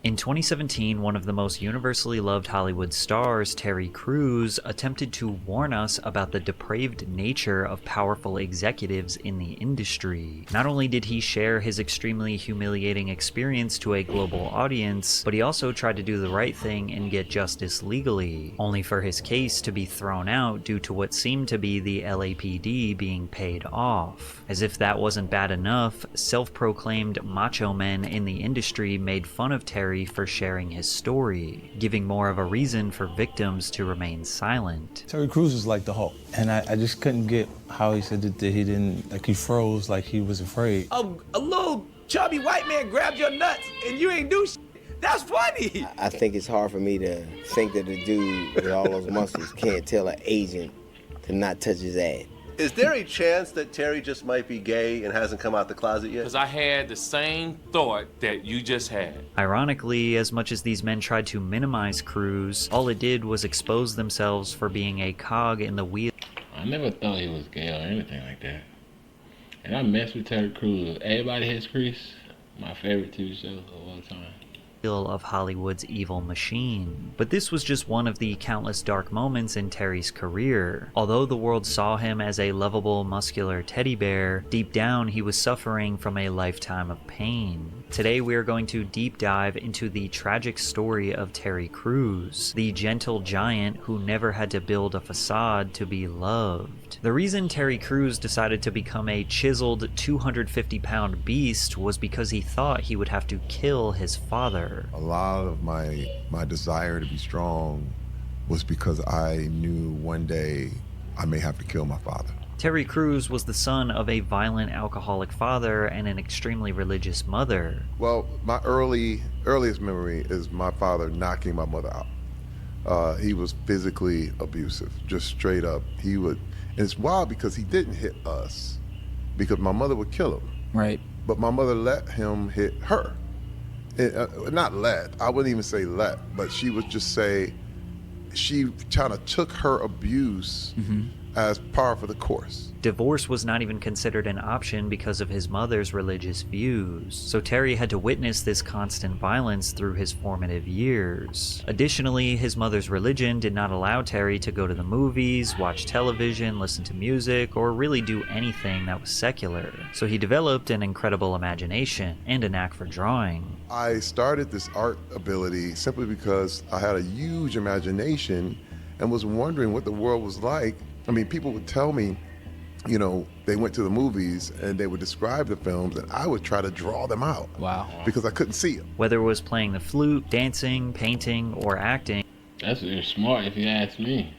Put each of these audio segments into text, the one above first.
In 2017, one of the most universally loved Hollywood stars, Terry Crews, attempted to warn us about the depraved nature of powerful executives in the industry. Not only did he share his extremely humiliating experience to a global audience, but he also tried to do the right thing and get justice legally, only for his case to be thrown out due to what seemed to be the LAPD being paid off. As if that wasn't bad enough, self-proclaimed macho men in the industry made fun of Terry for sharing his story, giving more of a reason for victims to remain silent. Terry Crews is like the Hulk, and I just couldn't get how he said that he didn't, like he froze, like he was afraid. A little chubby white man grabbed your nuts and you ain't do shit. That's funny. I think it's hard for me to think that a dude with all those muscles can't tell an agent to not touch his ass. Is there a chance that Terry just might be gay and hasn't come out the closet yet? Because I had the same thought that you just had. Ironically, as much as these men tried to minimize Crews, all it did was expose themselves for being a cog in the wheel. I never thought he was gay or anything like that. And I messed with Terry Crews. Everybody Has Chris, my favorite TV show of all time. Of Hollywood's evil machine. But this was just one of the countless dark moments in Terry's career. Although the world saw him as a lovable, muscular teddy bear, deep down he was suffering from a lifetime of pain. Today we are going to deep dive into the tragic story of Terry Crews, the gentle giant who never had to build a facade to be loved. The reason Terry Crews decided to become a chiseled 250-pound beast was because he thought he would have to kill his father. A lot of my desire to be strong was because I knew one day I may have to kill my father. Terry Crews was the son of a violent alcoholic father and an extremely religious mother. Well, my earliest memory is my father knocking my mother out. He was physically abusive, just straight up. And it's wild because he didn't hit us because my mother would kill him. Right. But my mother let him hit her. Not let, I wouldn't even say let, but she would just say, she kind of took her abuse as par for the course. Divorce was not even considered an option because of his mother's religious views, so Terry had to witness this constant violence through his formative years. Additionally, his mother's religion did not allow Terry to go to the movies, watch television, listen to music, or really do anything that was secular. So he developed an incredible imagination and a knack for drawing. I started this art ability simply because I had a huge imagination and was wondering what the world was like. I mean, people would tell me, you know, they went to the movies and they would describe the films and I would try to draw them out. Wow. Because I couldn't see them. Whether it was playing the flute, dancing, painting, or acting, That's smart if you ask me.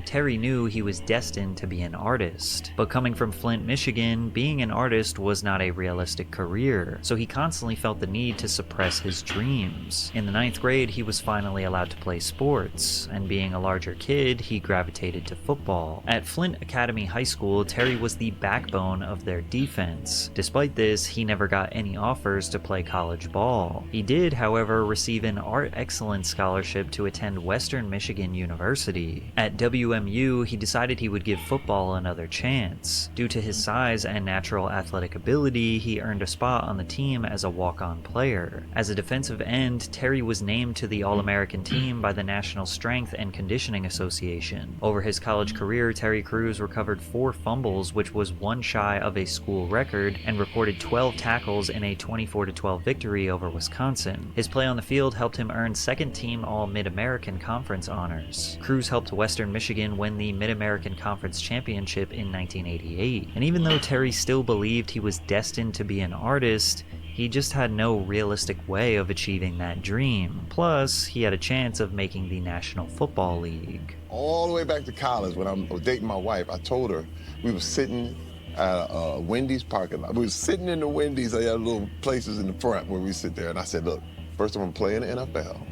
Terry knew he was destined to be an artist. But coming from Flint, Michigan, being an artist was not a realistic career, so he constantly felt the need to suppress his dreams. In the 9th grade, he was finally allowed to play sports, and being a larger kid, he gravitated to football. At Flint Academy High School, Terry was the backbone of their defense. Despite this, he never got any offers to play college ball. He did, however, receive an Art Excellence Scholarship to attend Western Michigan University. At WMU, he decided he would give football another chance. Due to his size and natural athletic ability, he earned a spot on the team as a walk-on player. As a defensive end, Terry was named to the All-American team by the National Strength and Conditioning Association. Over his college career, Terry Crews recovered 4 fumbles, which was one shy of a school record, and recorded 12 tackles in a 24-12 victory over Wisconsin. His play on the field helped him earn second-team All-Mid-American Conference honors. Crews helped Western Michigan win the Mid-American Conference Championship in 1988. And even though Terry still believed he was destined to be an artist, he just had no realistic way of achieving that dream. Plus, he had a chance of making the National Football League. All the way back to college, when I was dating my wife, I told her, we were sitting at a Wendy's parking lot. We were sitting in the Wendy's, they had little places in the front where we sit there, and I said, look, first I'm gonna play in the NFL.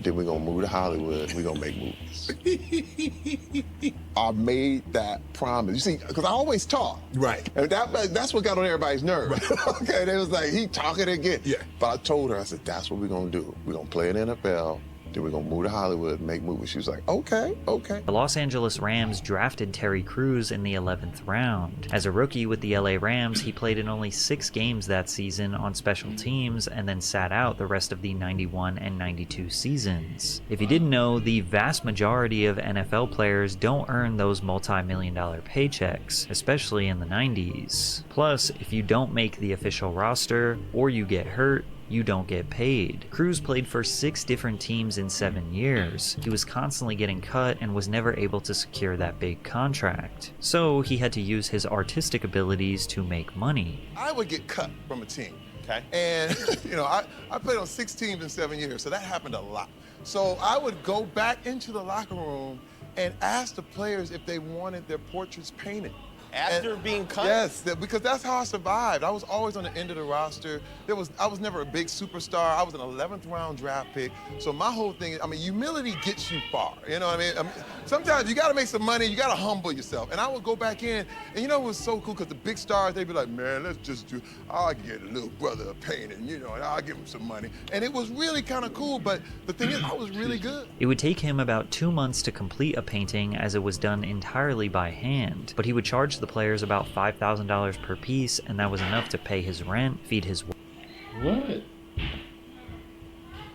Then we're gonna move to Hollywood, we're gonna make movies. I made that promise. You see, because I always talk. Right. And that's what got on everybody's nerves. Right. Okay, they was like, he talking again. Yeah. But I told her, I said, that's what we're gonna do. We're gonna play in the NFL, Then we're gonna move to Hollywood and make movies. She was like, okay. The Los Angeles Rams drafted Terry Crews in the 11th round. As a rookie with the LA Rams, he played in only 6 games that season on special teams and then sat out the rest of the 91 and 92 seasons. If you didn't know, the vast majority of NFL players don't earn those multi-million-dollar paychecks, especially in the 90s. Plus, if you don't make the official roster or you get hurt, you don't get paid. Crews played for 6 different teams in 7 years. He was constantly getting cut and was never able to secure that big contract. So he had to use his artistic abilities to make money. I would get cut from a team, okay? And, I played on 6 teams in 7 years, so that happened a lot. So I would go back into the locker room and ask the players if they wanted their portraits painted. After being cut? Yes, because that's how I survived. I was always on the end of the roster. I was never a big superstar. I was an 11th round draft pick. So my whole thing is, humility gets you far. You know what I mean? Sometimes you gotta make some money, you gotta humble yourself. And I would go back in, and it was so cool because the big stars, they'd be like, man, I'll get a little brother a painting, and I'll give him some money. And it was really kind of cool, but the thing is, I was really good. It would take him about 2 months to complete a painting as it was done entirely by hand, but he would charge the players about $5,000 per piece, and that was enough to pay his rent, feed his What?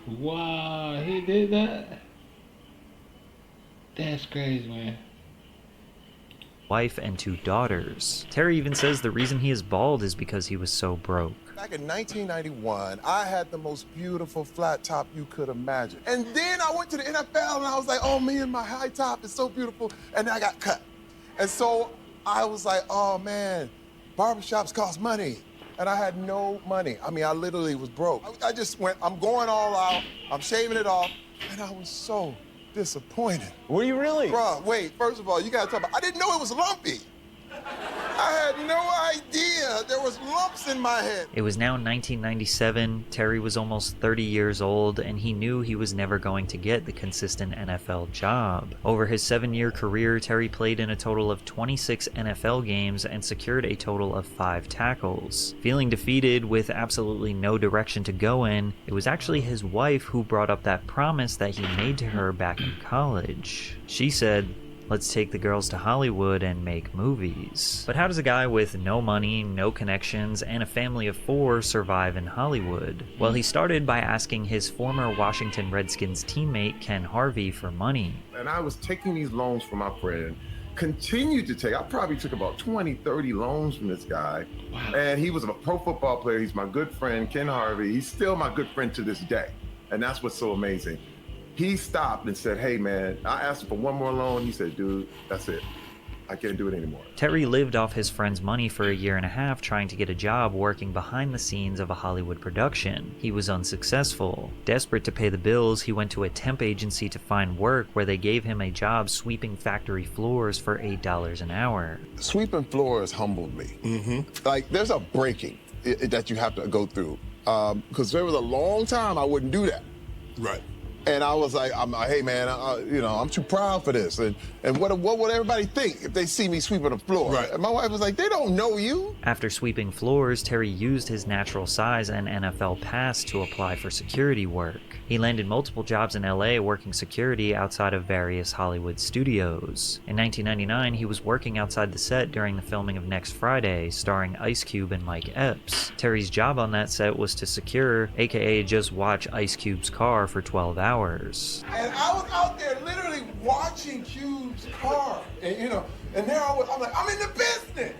Wow, he did that? That's crazy, man. wife and 2 daughters. Terry even says the reason he is bald is because he was so broke. Back in 1991, I had the most beautiful flat top you could imagine. And then I went to the NFL and I was like, oh man, my high top is so beautiful. And then I got cut. And so I was like, oh man, barbershops cost money. And I had no money. I literally was broke. I just went, I'm going all out, I'm shaving it off, and I was so disappointed. Were you really? Bruh, wait, first of all, you gotta talk about, I didn't know it was lumpy. I had no idea there was lumps in my head. It was now 1997, Terry was almost 30 years old, and he knew he was never going to get the consistent NFL job. Over his 7-year career, Terry played in a total of 26 NFL games and secured a total of 5 tackles. Feeling defeated with absolutely no direction to go in, it was actually his wife who brought up that promise that he made to her back in college. She said, "Let's take the girls to Hollywood and make movies." But how does a guy with no money, no connections, and a family of 4 survive in Hollywood? Well, he started by asking his former Washington Redskins teammate Ken Harvey for money. And I was taking these loans from my friend, continued to take, I probably took about 20, 30 loans from this guy. Wow. And he was a pro football player. He's my good friend, Ken Harvey. He's still my good friend to this day. And that's what's so amazing. He stopped and said, hey man, I asked him for one more loan. He said, dude, that's it. I can't do it anymore. Terry lived off his friend's money for 1.5 years trying to get a job working behind the scenes of a Hollywood production. He was unsuccessful. Desperate to pay the bills, he went to a temp agency to find work where they gave him a job sweeping factory floors for $8 an hour. Sweeping floors humbled me. Like, there's a breaking that you have to go through. Because there was a long time I wouldn't do that. Right. And I was like, hey man, I'm too proud for this. And what would everybody think if they see me sweeping the floor? Right. And my wife was like, they don't know you. After sweeping floors, Terry used his natural size and NFL pass to apply for security work. He landed multiple jobs in LA working security outside of various Hollywood studios. In 1999, he was working outside the set during the filming of Next Friday, starring Ice Cube and Mike Epps. Terry's job on that set was to secure, aka just watch Ice Cube's car for 12 hours. And I was out there literally watching Cube's car. And there I'm like, I'm in the business.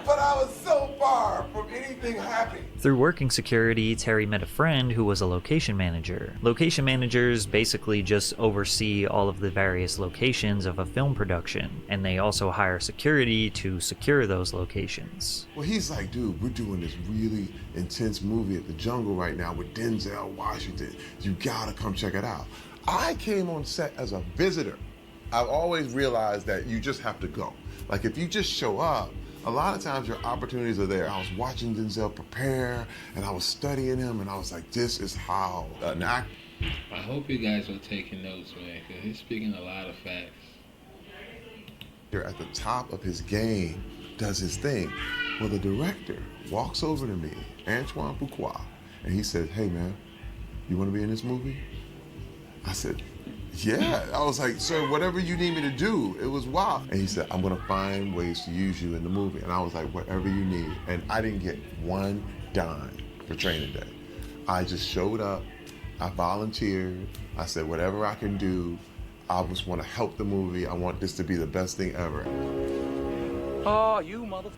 But I was so far from anything happy. Through working security, Terry met a friend who was a location manager. Location managers basically just oversee all of the various locations of a film production, and they also hire security to secure those locations. Well, he's like, dude, we're doing this really intense movie at the Jungle right now with Denzel Washington. You gotta come check it out. I came on set as a visitor. I've always realized that you just have to go. Like, if you just show up, a lot of times your opportunities are there. I was watching Denzel prepare, and I was studying him, and I was like, this is how an actor. I hope you guys are taking notes, man, because he's speaking a lot of facts. At the top of his game does his thing. Well, the director walks over to me, Antoine Fuqua, and he says, hey man, you want to be in this movie? I said, yeah. I was like, sir, whatever you need me to do. It was wild. And he said, I'm gonna find ways to use you in the movie. And I was like, whatever you need. And I didn't get one dime for training day. I just showed up, I volunteered, I said, whatever I can do, I just want to help the movie. I want this to be the best thing ever. Oh, you mother...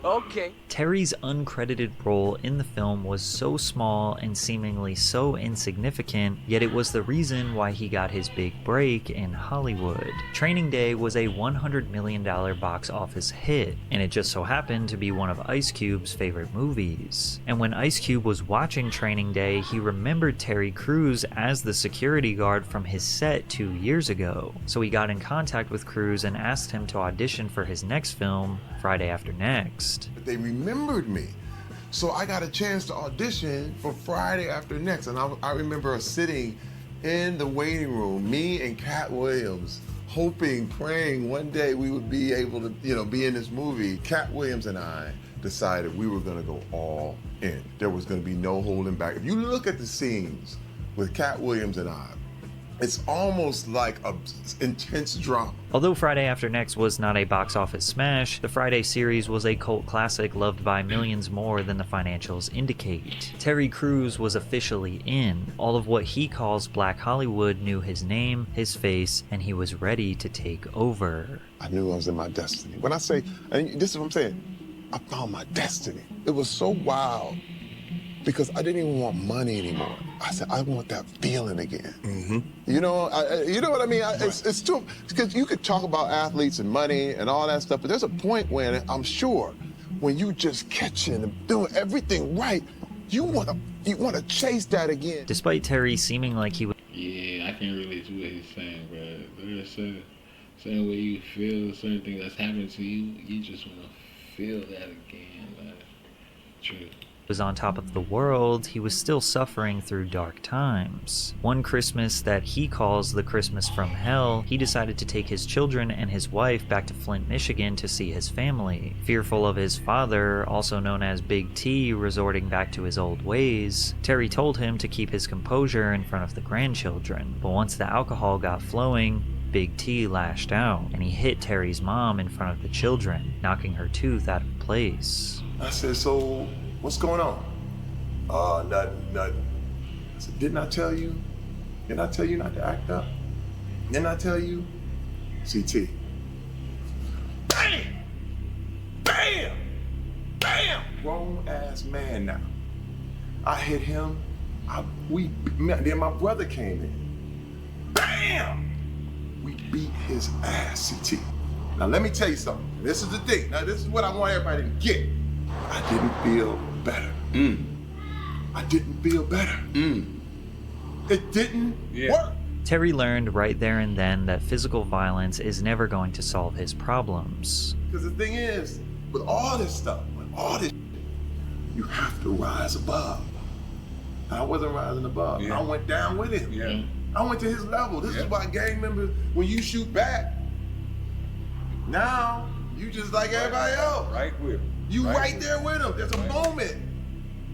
Okay. Terry's uncredited role in the film was so small and seemingly so insignificant, yet it was the reason why he got his big break in Hollywood. Training Day was a $100 million box office hit, and it just so happened to be one of Ice Cube's favorite movies. And when Ice Cube was watching Training Day, he remembered Terry Crews as the security guard from his set 2 years ago. So he got in contact with Crews and asked him to audition for his next film, Friday After Next. They remembered me. So I got a chance to audition for Friday After Next. And I remember us sitting in the waiting room, me and Cat Williams, hoping, praying one day we would be able to, be in this movie. Cat Williams and I decided we were gonna go all in. There was gonna be no holding back. If you look at the scenes with Cat Williams and I, it's almost like an intense drama. Although Friday After Next was not a box office smash, the Friday series was a cult classic loved by millions more than the financials indicate. Terry Crews was officially in. All of what he calls Black Hollywood knew his name, his face, and he was ready to take over. I knew I was in my destiny. When I say, and this is what I'm saying, I found my destiny. It was so wild because I didn't even want money anymore. I said, I want that feeling again. Mm-hmm. You know what I mean? It's too, because you could talk about athletes and money and all that stuff, but there's a point when I'm sure when you just catching and doing everything right, you want to chase that again. Despite Terry seeming like he was... Yeah, I can relate to what he's saying, but there's a certain way you feel, certain thing that's happening to you, you just want to feel that again. True. Was on top of the world, he was still suffering through dark times. One Christmas that he calls the Christmas from Hell, he decided to take his children and his wife back to Flint, Michigan to see his family. Fearful of his father, also known as Big T, resorting back to his old ways, Terry told him to keep his composure in front of the grandchildren. But once the alcohol got flowing, Big T lashed out, and he hit Terry's mom in front of the children, knocking her tooth out of place. I said, so what's going on? Nothing. I said, didn't I tell you? Didn't I tell you not to act up? Didn't I tell you? CT. Bam! Bam! Bam! Grown ass man now. I hit him. Then my brother came in. Bam! We beat his ass, CT. Now let me tell you something. This is the thing. Now this is what I want everybody to get. I didn't feel better. I didn't feel better. It didn't work. Terry learned right there and then that physical violence is never going to solve his problems. Because the thing is, with all this stuff, you have to rise above. I wasn't rising above. I went down with him. Yeah. I went to his level. This is why gang members, when you shoot back, now you just like everybody else. Right with him. You right there with him. There's a moment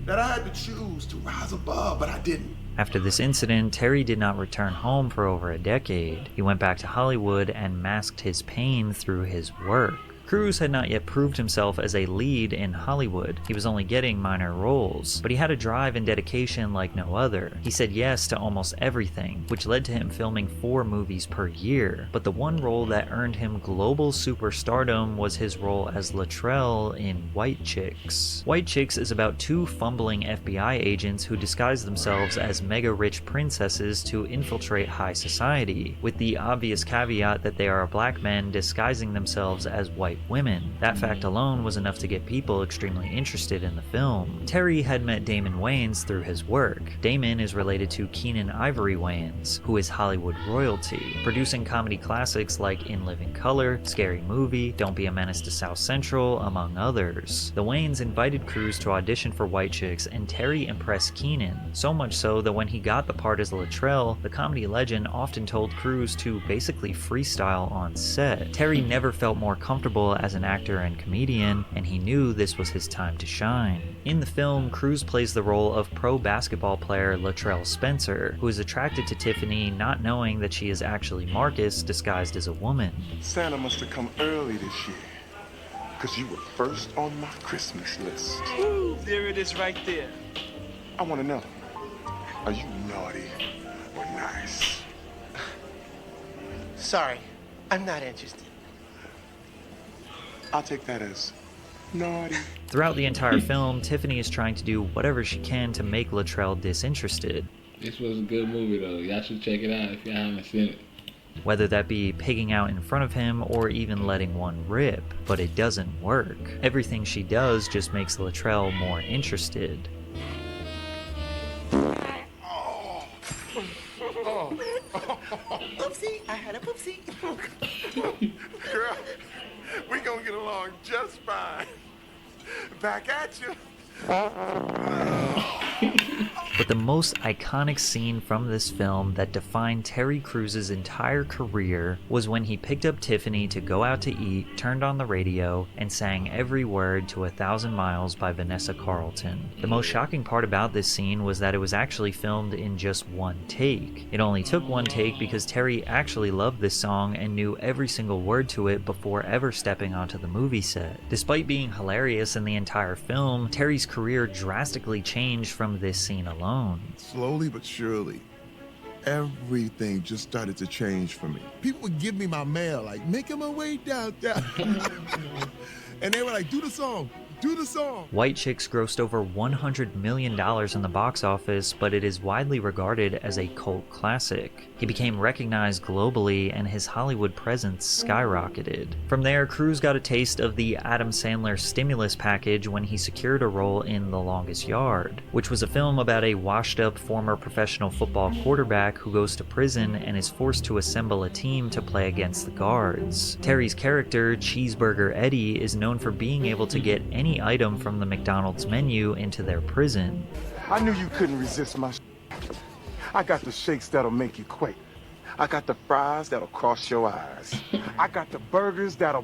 that I had to choose to rise above, but I didn't. After this incident, Terry did not return home for over a decade. He went back to Hollywood and masked his pain through his work. Crews had not yet proved himself as a lead in Hollywood. He was only getting minor roles, but he had a drive and dedication like no other. He said yes to almost everything, which led to him filming 4 movies per year. But the one role that earned him global superstardom was his role as Latrell in White Chicks. White Chicks is about 2 fumbling FBI agents who disguise themselves as mega-rich princesses to infiltrate high society, with the obvious caveat that they are black men disguising themselves as white women. That fact alone was enough to get people extremely interested in the film. Terry had met Damon Wayans through his work. Damon is related to Keenan Ivory Wayans, who is Hollywood royalty, producing comedy classics like In Living Color, Scary Movie, Don't Be a Menace to South Central, among others. The Wayans invited Crews to audition for White Chicks, and Terry impressed Keenan, so much so that when he got the part as Latrell, the comedy legend often told Crews to basically freestyle on set. Terry never felt more comfortable potential as an actor and comedian, and he knew this was his time to shine. In the film, Crews plays the role of pro basketball player Latrell Spencer, who is attracted to Tiffany not knowing that she is actually Marcus disguised as a woman. Santa must have come early this year, because you were first on my Christmas list. Ooh, there it is right there. I want to know, are you naughty or nice? Sorry, I'm not interested. I'll take that as naughty. Throughout the entire film, Tiffany is trying to do whatever she can to make Latrell disinterested. This was a good movie though. Y'all should check it out if y'all haven't seen it. Whether that be pigging out in front of him or even letting one rip, but it doesn't work. Everything she does just makes Latrell more interested. Oopsie, I had a poopsie. Girl, we gonna get along just fine. Back at you. But the most iconic scene from this film that defined Terry Crews' entire career was when he picked up Tiffany to go out to eat, turned on the radio, and sang every word to 1,000 Miles by Vanessa Carlton. The most shocking part about this scene was that it was actually filmed in just one take. It only took one take because Terry actually loved this song and knew every single word to it before ever stepping onto the movie set. Despite being hilarious in the entire film, Terry's career drastically changed from this scene alone. Slowly but surely, everything just started to change for me. People would give me my mail, like, making my way downtown. And they were like, do the song. Do the song. White Chicks grossed over $100 million in the box office, but it is widely regarded as a cult classic. He became recognized globally and his Hollywood presence skyrocketed. From there, Crews got a taste of the Adam Sandler stimulus package when he secured a role in The Longest Yard, which was a film about a washed-up former professional football quarterback who goes to prison and is forced to assemble a team to play against the guards. Terry's character, Cheeseburger Eddie, is known for being able to get any item from the McDonald's menu into their prison. I knew you couldn't resist my I got the shakes that'll make you quake. I got the fries that'll cross your eyes. I got the burgers that'll...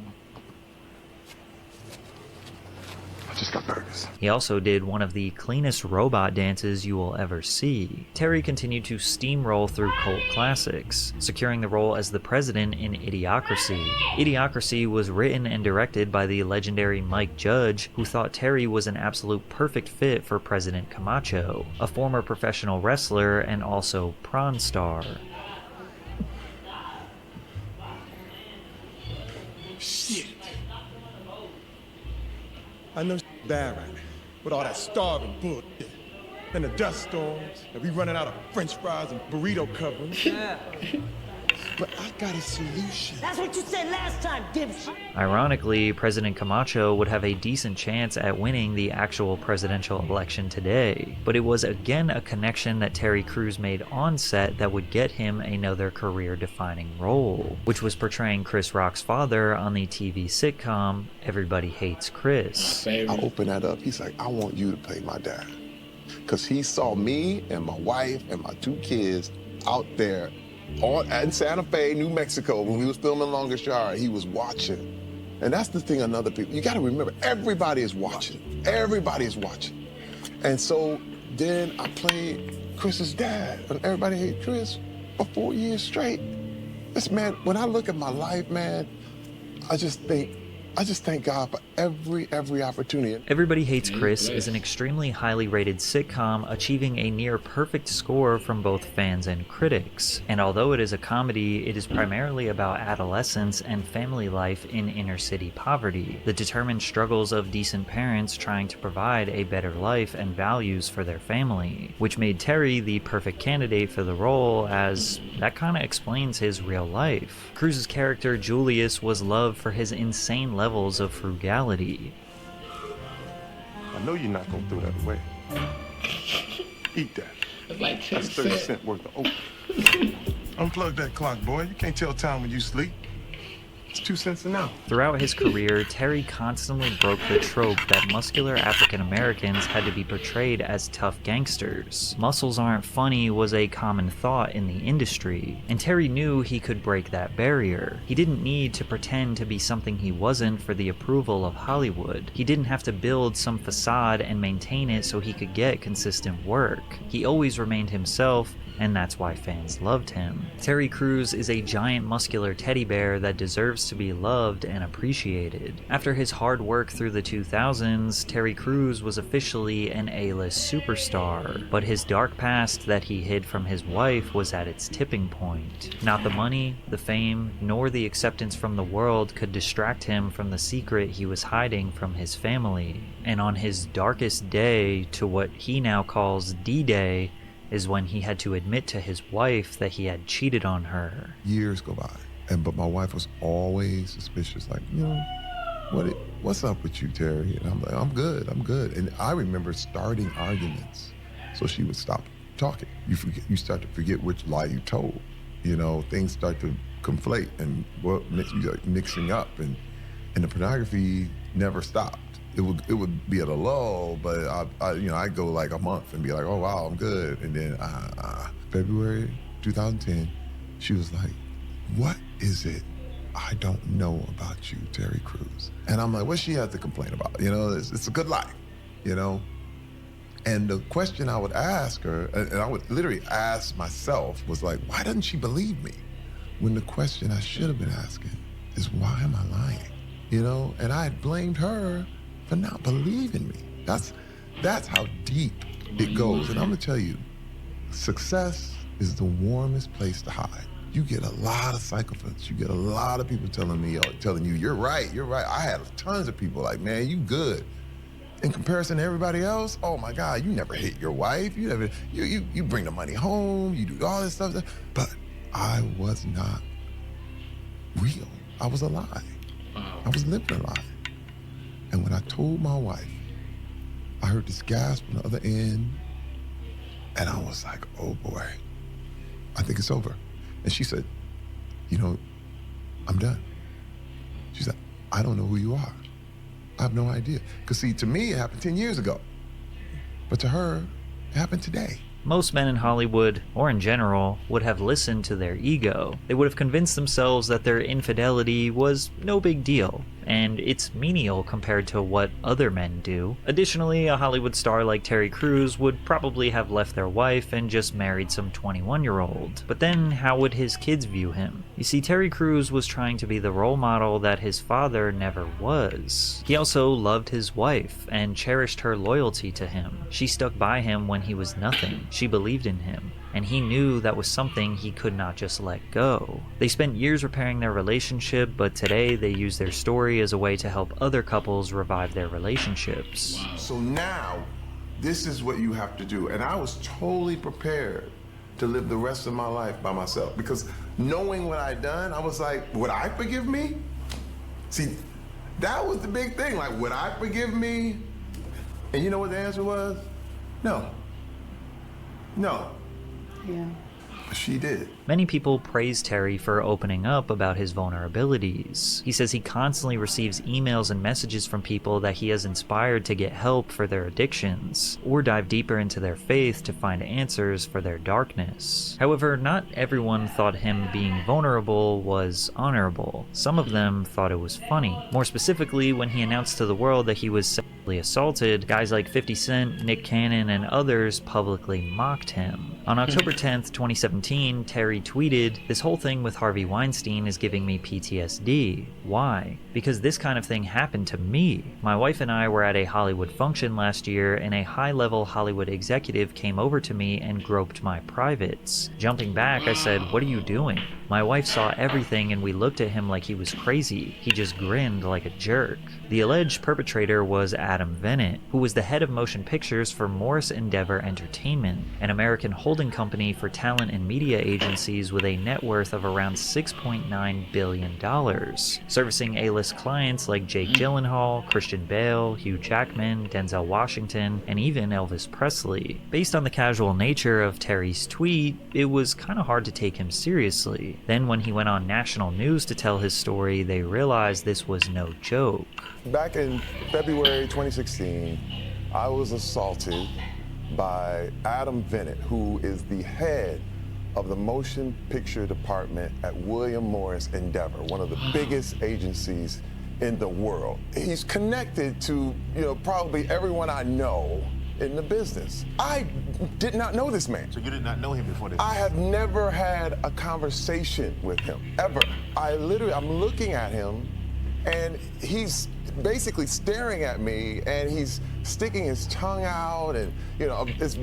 I just got burgers. He also did one of the cleanest robot dances you will ever see. Terry continued to steamroll through cult classics, securing the role as the president in Idiocracy. Idiocracy was written and directed by the legendary Mike Judge, who thought Terry was an absolute perfect fit for President Camacho, a former professional wrestler and also prawn star. Shit. I know bad right now, with all that starving bullshit. And the dust storms, and we running out of French fries and burrito coverings. Yeah. But I got a solution. That's what you said last time, dipshit. Ironically, President Camacho would have a decent chance at winning the actual presidential election today, but it was again a connection that Terry Crews made on set that would get him another career-defining role, which was portraying Chris Rock's father on the TV sitcom Everybody Hates Chris. I opened that up. He's like, I want you to play my dad. Because he saw me and my wife and my 2 kids out there in Santa Fe, New Mexico, when we was filming Longest Yard. He was watching. And that's the thing on other people. You got to remember, everybody is watching. Everybody is watching. And so then I played Chris's dad on Everybody Hates Chris for 4 years straight. This man, when I look at my life, man, I just thank God for every opportunity. Everybody Hates Chris is an extremely highly rated sitcom, achieving a near perfect score from both fans and critics. And although it is a comedy, it is primarily about adolescence and family life in inner city poverty, the determined struggles of decent parents trying to provide a better life and values for their family, which made Terry the perfect candidate for the role, as that kinda explains his real life. Crews' character Julius was loved for his insane levels of frugality. I know you're not gonna throw that away. Eat that. That's like 10 That's 30 cents worth of oat. Unplug that clock, boy. You can't tell time when you sleep. It's 2 cents an hour. Throughout his career, Terry constantly broke the trope that muscular African Americans had to be portrayed as tough gangsters. Muscles aren't funny was a common thought in the industry, and Terry knew he could break that barrier. He didn't need to pretend to be something he wasn't for the approval of Hollywood. He didn't have to build some facade and maintain it so he could get consistent work. He always remained himself, and that's why fans loved him. Terry Crews is a giant muscular teddy bear that deserves to be loved and appreciated. After his hard work through the 2000s, Terry Crews was officially an A-list superstar, but his dark past that he hid from his wife was at its tipping point. Not the money, the fame, nor the acceptance from the world could distract him from the secret he was hiding from his family. And on his darkest day, to what he now calls D-Day, is when he had to admit to his wife that he had cheated on her. Years go by, but my wife was always suspicious, like, what's up with you, Terry? And I'm like, I'm good. And I remember starting arguments, so she would stop talking. You start to forget which lie you told. Things start to conflate and mixing up, and the pornography never stopped. It would be at a lull, but I'd go like a month and be like, oh wow, I'm good. And then February 2010, she was like, what is it I don't know about you, Terry Crews? And I'm like, what she has to complain about? It's a good life, And the question I would ask her, and I would literally ask myself, was like, why doesn't she believe me? When the question I should have been asking is, why am I lying? And I had blamed her for not believing me. That's how deep it goes. And I'm gonna tell you, success is the warmest place to hide. You get a lot of sycophants. You get a lot of people telling you, you're right. I had tons of people like, man, you good. In comparison to everybody else, oh my God, you never hit your wife. You bring the money home. You do all this stuff. But I was not real. I was a lie. I was living a lie. And when I told my wife, I heard this gasp on the other end, and I was like, oh boy, I think it's over. And she said, I'm done. She said, I don't know who you are. I have no idea. Because see, to me, it happened 10 years ago. But to her, it happened today. Most men in Hollywood, or in general, would have listened to their ego. They would have convinced themselves that their infidelity was no big deal, and it's menial compared to what other men do. Additionally, a Hollywood star like Terry Crews would probably have left their wife and just married some 21-year-old. But then, how would his kids view him? You see, Terry Crews was trying to be the role model that his father never was. He also loved his wife and cherished her loyalty to him. She stuck by him when he was nothing. She believed in him, and he knew that was something he could not just let go. They spent years repairing their relationship, but today they use their story as a way to help other couples revive their relationships. Wow. So now, this is what you have to do. And I was totally prepared to live the rest of my life by myself, because knowing what I'd done, I was like, would I forgive me? See, that was the big thing. Like, would I forgive me? And you know what the answer was? No. No. Yeah. She did. Many people praise Terry for opening up about his vulnerabilities. He says he constantly receives emails and messages from people that he has inspired to get help for their addictions, or dive deeper into their faith to find answers for their darkness. However, not everyone thought him being vulnerable was honorable. Some of them thought it was funny. More specifically, when he announced to the world that he was sexually assaulted, guys like 50 Cent, Nick Cannon, and others publicly mocked him. On October 10th, 2017, Terry tweeted, "This whole thing with Harvey Weinstein is giving me PTSD. Why? Because this kind of thing happened to me. My wife and I were at a Hollywood function last year, and a high-level Hollywood executive came over to me and groped my privates. Jumping back, I said, 'What are you doing?' My wife saw everything and we looked at him like he was crazy. He just grinned like a jerk." The alleged perpetrator was Adam Vennet, who was the head of motion pictures for Morris Endeavor Entertainment, an American holding holding company for talent and media agencies with a net worth of around $6.9 billion, servicing A-list clients like Jake Gyllenhaal, Christian Bale, Hugh Jackman, Denzel Washington, and even Elvis Presley. Based on the casual nature of Terry's tweet, it was kind of hard to take him seriously. Then when he went on national news to tell his story, they realized this was no joke. Back in February 2016, I was assaulted by Adam Bennett, who is the head of the motion picture department at William Morris Endeavor, one of the biggest agencies in the world. He's connected to, probably everyone I know in the business. I did not know this man. So you did not know him before this? I have never had a conversation with him, ever. I'm looking at him, and he's basically staring at me, and he's sticking his tongue out, and it's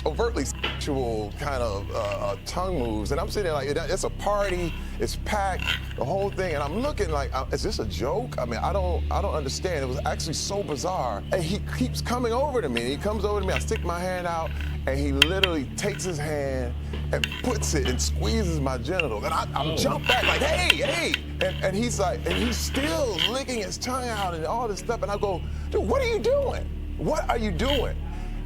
overtly sexual kind of tongue moves. And I'm sitting there like, it's a party, it's packed, the whole thing, and I'm looking like, is this a joke? I mean, I don't understand. It was actually so bizarre. And he keeps coming over to me. He comes over to me. I stick my hand out, and he literally takes his hand and puts it and squeezes my genital. And I jump back like, hey! And he's like, and he's still licking his tongue out and all this stuff. And I go, dude, what are you doing? What are you doing?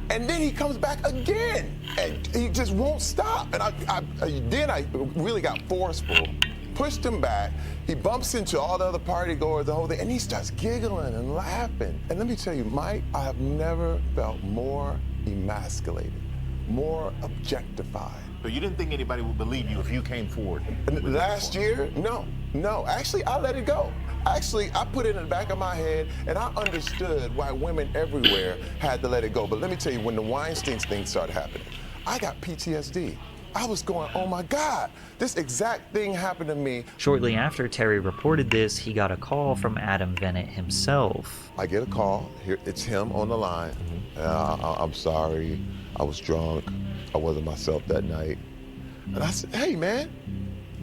And then he comes back again, and he just won't stop. And then I really got forceful, pushed him back. He bumps into all the other party goers, the whole thing, and he starts giggling and laughing. And let me tell you, Mike, I have never felt more emasculated, more objectified. So you didn't think anybody would believe you if you came forward? Last year, no. Actually, I let it go. Actually, I put it in the back of my head, and I understood why women everywhere had to let it go. But let me tell you, when the Weinstein thing started happening, I got PTSD. I was going, oh my God, this exact thing happened to me. Shortly after Terry reported this, he got a call from Adam Bennett himself. I get a call, here it's him on the line. I'm sorry, I was drunk, I wasn't myself that night. And I said, hey man,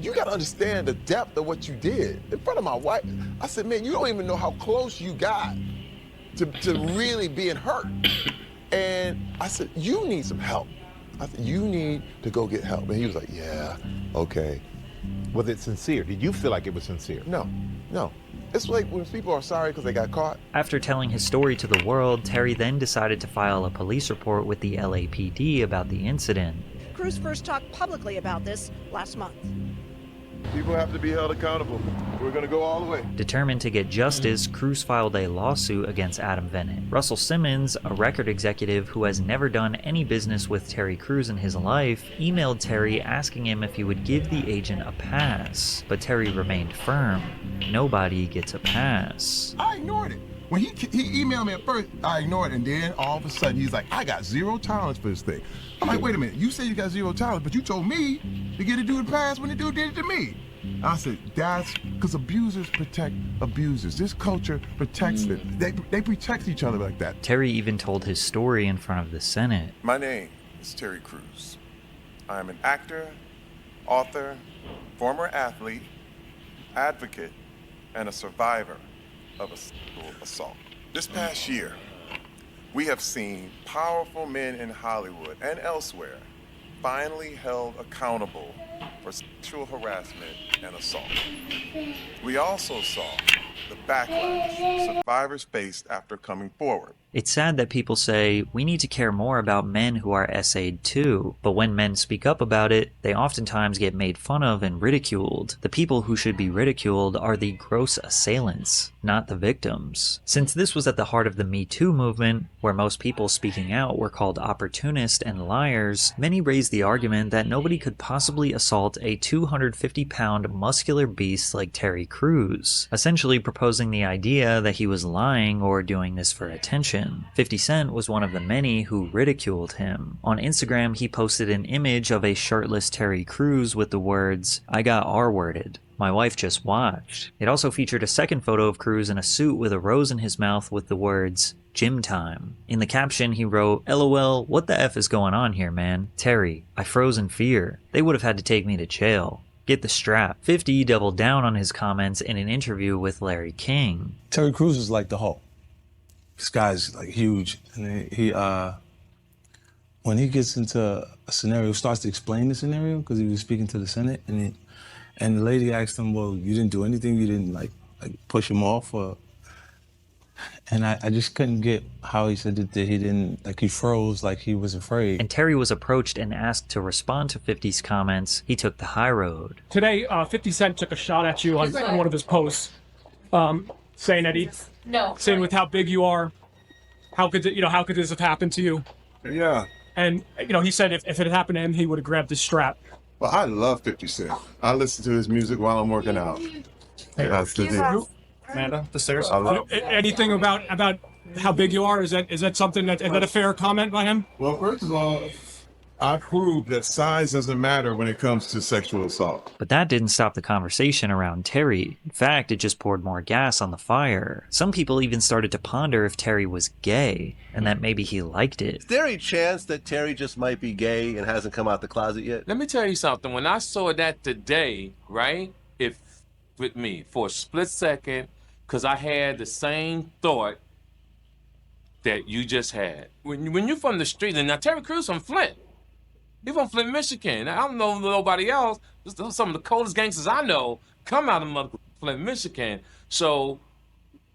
you gotta understand the depth of what you did in front of my wife. I said, man, you don't even know how close you got to really being hurt. And I said, you need some help. I said, you need to go get help. And he was like, yeah, okay. Was it sincere? Did you feel like it was sincere? No. It's like when people are sorry because they got caught. After telling his story to the world, Terry then decided to file a police report with the LAPD about the incident. Crews first talked publicly about this last month. People have to be held accountable. We're gonna go all the way. Determined to get justice, Crews filed a lawsuit against Adam Bennett. Russell Simmons, a record executive who has never done any business with Terry Crews in his life, emailed Terry asking him if he would give the agent a pass. But Terry remained firm. Nobody gets a pass. I ignored it. When he emailed me at first, I ignored it, and then all of a sudden he's like, I got zero tolerance for this thing. I'm like, wait a minute, you say you got zero tolerance, but you told me to get a dude a pass when the dude did it to me. I said, that's because abusers protect abusers. This culture protects them. They protect each other like that. Terry even told his story in front of the Senate. My name is Terry Crews. I am an actor, author, former athlete, advocate, and a survivor of a sexual assault. This past year, we have seen powerful men in Hollywood and elsewhere finally held accountable for sexual harassment and assault. We also saw the backlash survivors faced after coming forward. It's sad that people say, we need to care more about men who are SA'd too, but when men speak up about it, they oftentimes get made fun of and ridiculed. The people who should be ridiculed are the gross assailants, not the victims. Since this was at the heart of the Me Too movement, where most people speaking out were called opportunists and liars, many raised the argument that nobody could possibly assault a 250-pound muscular beast like Terry Crews, essentially proposing the idea that he was lying or doing this for attention. 50 Cent was one of the many who ridiculed him. On Instagram, he posted an image of a shirtless Terry Crews with the words, "I got R-worded. My wife just watched." It also featured a second photo of Crews in a suit with a rose in his mouth with the words, "Gym time." In the caption, he wrote, "LOL, what the F is going on here, man? Terry, I froze in fear. They would have had to take me to jail. Get the strap." 50 doubled down on his comments in an interview with Larry King. Terry Crews is like the Hulk. This guy's like huge, and he when he gets into a scenario, starts to explain the scenario because he was speaking to the Senate, and the lady asked him, "Well, you didn't do anything. You didn't like push him off, or?" And I just couldn't get how he said that he didn't, like he froze, like he was afraid. And Terry was approached and asked to respond to 50's comments. He took the high road. Today, 50 Cent took a shot at you on one of his posts, saying that saying with how big you are, how could this have happened to you? Yeah. And he said if it had happened to him, he would have grabbed his strap. Well, I love 50 Cent. I listen to his music while I'm working out. That's the deal. Amanda, the stairs. I love Anything about how big you are? Is that something is that a fair comment by him? Well, first of all, I proved that size doesn't matter when it comes to sexual assault. But that didn't stop the conversation around Terry. In fact, it just poured more gas on the fire. Some people even started to ponder if Terry was gay, and that maybe he liked it. Is there a chance that Terry just might be gay and hasn't come out the closet yet? Let me tell you something. When I saw that today, right, it with me for a split second, because I had the same thought that you just had. When you're from the street, and now Terry Crews from Flint. He's from Flint, Michigan. I don't know nobody else. Some of the coldest gangsters I know come out of Flint, Michigan. So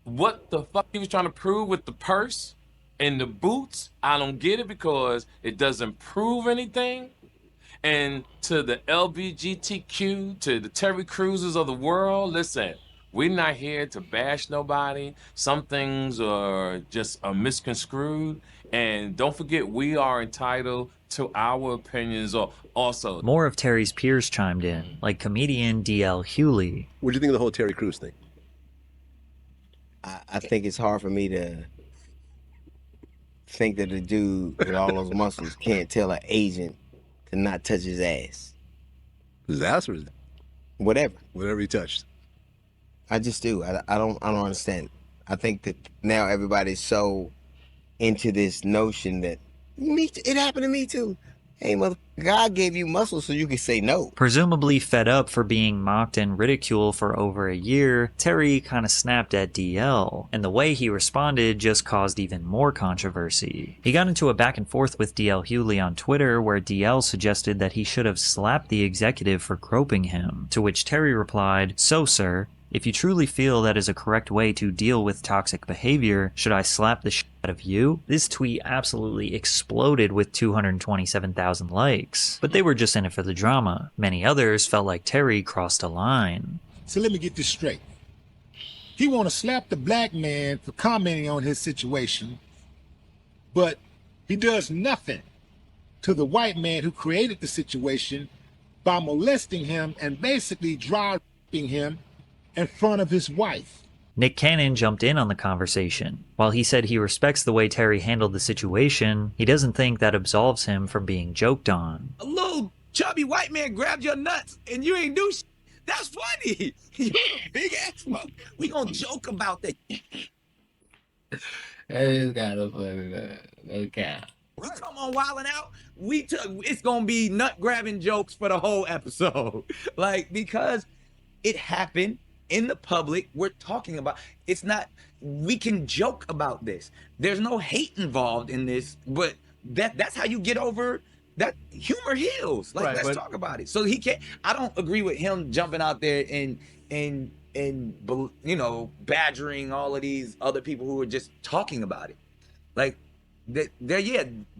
what the fuck he was trying to prove with the purse and the boots, I don't get it because it doesn't prove anything. And to the LGBTQ, to the Terry Crewses of the world, listen, we're not here to bash nobody. Some things are just misconstrued. And don't forget, we are entitled to our opinions also. More of Terry's peers chimed in, like comedian D.L. Hewley. What do you think of the whole Terry Crews thing? I think it's hard for me to think that a dude with all those muscles can't tell an agent to not touch his ass. His ass or his... Whatever. Whatever he touched. I just do. I don't understand. I think that now everybody's so into this notion that it happened to me too. Hey, mother, God gave you muscles so you could say no. Presumably fed up for being mocked and ridiculed for over a year, Terry kind of snapped at DL, and the way he responded just caused even more controversy. He got into a back and forth with DL Hewley on Twitter, where DL suggested that he should have slapped the executive for groping him, to which Terry replied, "So, sir, if you truly feel that is a correct way to deal with toxic behavior, should I slap the shit out of you?" This tweet absolutely exploded with 227,000 likes, but they were just in it for the drama. Many others felt like Terry crossed a line. So let me get this straight. He want to slap the black man for commenting on his situation, but he does nothing to the white man who created the situation by molesting him and basically dry-raping him in front of his wife. Nick Cannon jumped in on the conversation. While he said he respects the way Terry handled the situation, he doesn't think that absolves him from being joked on. A little chubby white man grabbed your nuts and you ain't do shit. That's funny. You're a big ass fuck. We gonna joke about that. That is kind of funny. Okay. We come on Wildin' Out. It's gonna be nut grabbing jokes for the whole episode. Like, because it happened in the public, we're talking about. It's not. We can joke about this. There's no hate involved in this, but that's how you get over that. Humor heals. Like, let's talk about it. So he can't. I don't agree with him jumping out there and badgering all of these other people who are just talking about it. Like,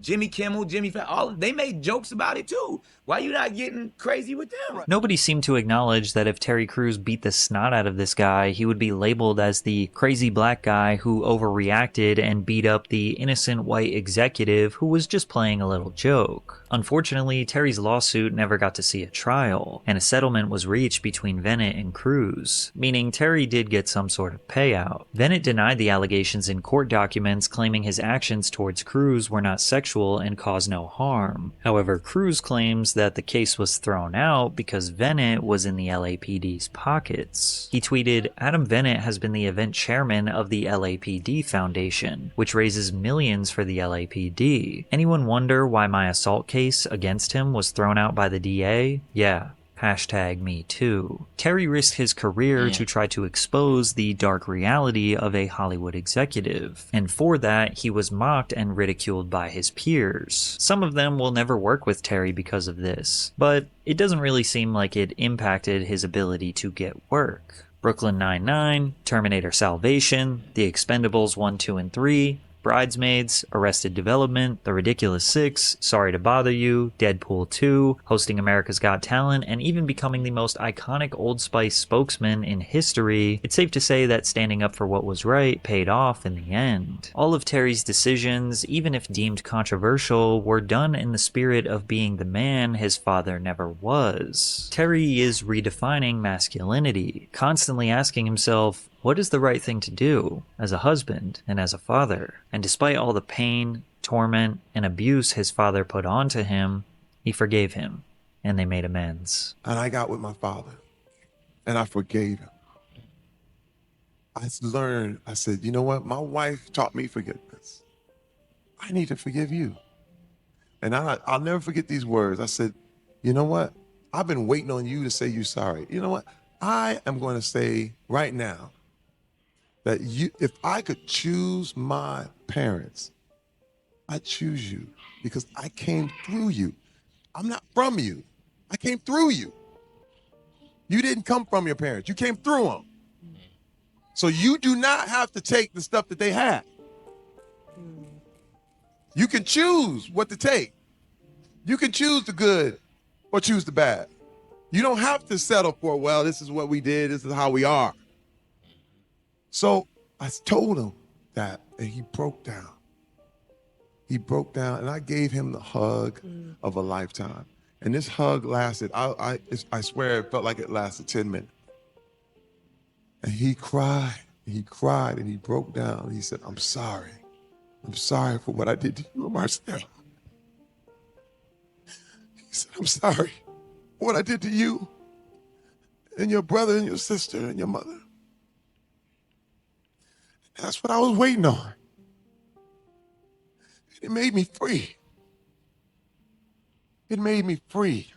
Jimmy Kimmel, Jimmy Fallon, they made jokes about it too. Why you not getting crazy with them? Nobody seemed to acknowledge that if Terry Crews beat the snot out of this guy, he would be labeled as the crazy black guy who overreacted and beat up the innocent white executive who was just playing a little joke. Unfortunately, Terry's lawsuit never got to see a trial, and a settlement was reached between Vennet and Crews, meaning Terry did get some sort of payout. Vennet denied the allegations in court documents, claiming his actions towards Crews were not sexual and caused no harm. However, Crews claims that the case was thrown out because Vennet was in the LAPD's pockets. He tweeted, "Adam Vennet has been the event chairman of the LAPD Foundation, which raises millions for the LAPD. Anyone wonder why my assault case against him was thrown out by the DA? Yeah, #MeToo. Terry risked his career to try to expose the dark reality of a Hollywood executive, and for that, he was mocked and ridiculed by his peers. Some of them will never work with Terry because of this, but it doesn't really seem like it impacted his ability to get work. Brooklyn Nine-Nine, Terminator Salvation, The Expendables 1, 2, and 3, Bridesmaids, Arrested Development, The Ridiculous Six, Sorry to Bother You, Deadpool 2, hosting America's Got Talent, and even becoming the most iconic Old Spice spokesman in history, it's safe to say that standing up for what was right paid off in the end. All of Terry's decisions, even if deemed controversial, were done in the spirit of being the man his father never was. Terry is redefining masculinity, constantly asking himself, what is the right thing to do as a husband and as a father? And despite all the pain, torment, and abuse his father put onto him, he forgave him, and they made amends. And I got with my father, and I forgave him. I learned, I said, you know what? My wife taught me forgiveness. I need to forgive you. And I'll never forget these words. I said, you know what? I've been waiting on you to say you're sorry. You know what? I am going to say right now, that if I could choose my parents, I'd choose you because I came through you. I'm not from you. I came through you. You didn't come from your parents. You came through them. So you do not have to take the stuff that they had. You can choose what to take. You can choose the good or choose the bad. You don't have to settle for, well, this is what we did. This is how we are. So I told him that, and he broke down. He broke down, and I gave him the hug of a lifetime. And this hug lasted, I swear it felt like it lasted 10 minutes. And he cried, and he broke down. And he said, I'm sorry. I'm sorry for what I did to you, Marcel. He said, I'm sorry for what I did to you and your brother and your sister and your mother. That's what I was waiting on. It made me free. It made me free.